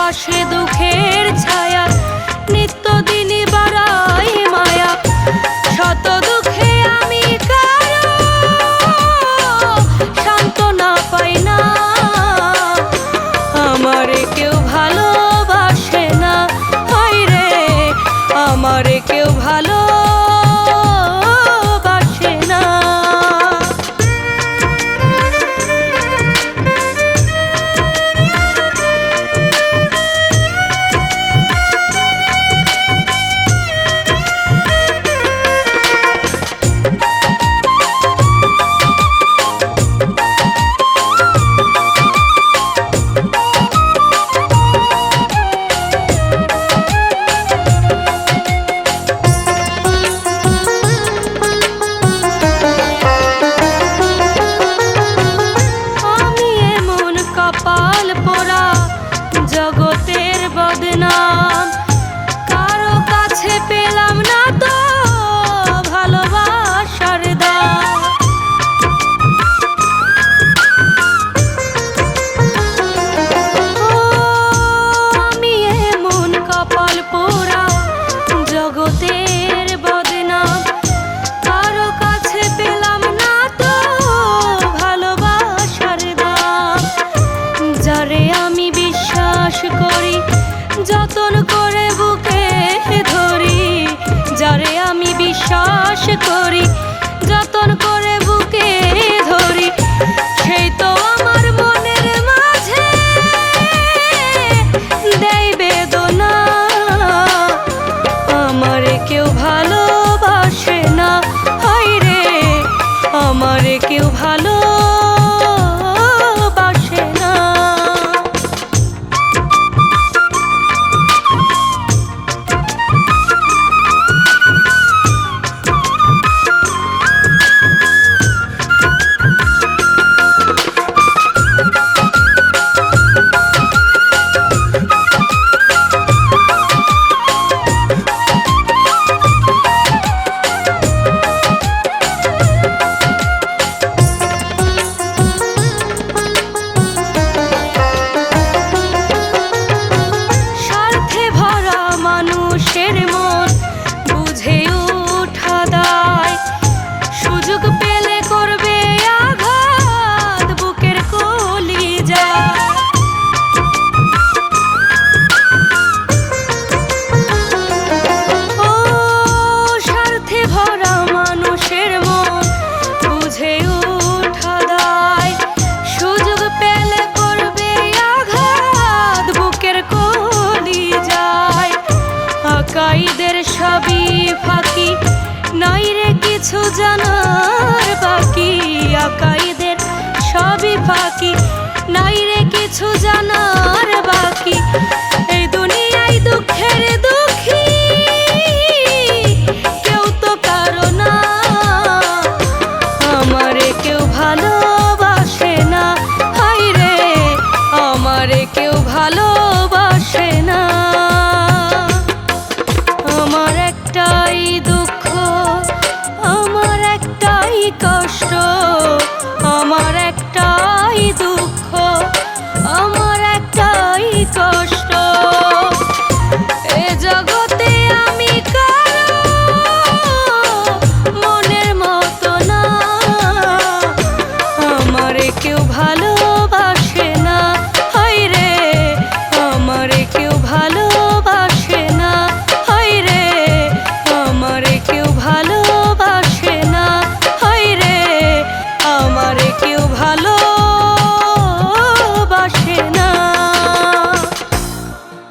পাশে দুঃখের ছায়া, নিত্যদিনই বাড়াই মায়া। শত দুঃখে আমি কারো সান্ত্বনা পাই না, আমারে কেউ ভালোবাসে না। হায় রে, আমারে কেউ ভালোবাসে না। জগতের বদনাম, কারো কাছে পেলাম না তো ভালোবাসার দাম। আমি এমন কপাল পোড়া, জগতের বদনাম, কারো কাছে পেলাম না তো ভালোবাসার দাম। যারে আমি বিশ্বাস করি, যতন করে বুকে ধরি, যারে আমি বিশ্বাস করি, যতন করে বুকে ধরি, সেই তো আমার মনের মাঝে দেয় বেদনা। আমারে কেউ ভালোবাসে না, হায় রে, আমারে কেউ ভালোবাসে না। সুযোগ পেলে করবে আঘাত বুকের কলিজা। ও স্বার্থে ভরা মানুষের মন বুঝে উঠা দায়, সুযোগ পেলে করবে আঘাত বুকের কলিজায়। আকাইদের সবই ফাঁকি, নাই রে কিছু জানার বাকি। আকাইদের সবই ফাঁকি, নাই রে কিছু জানার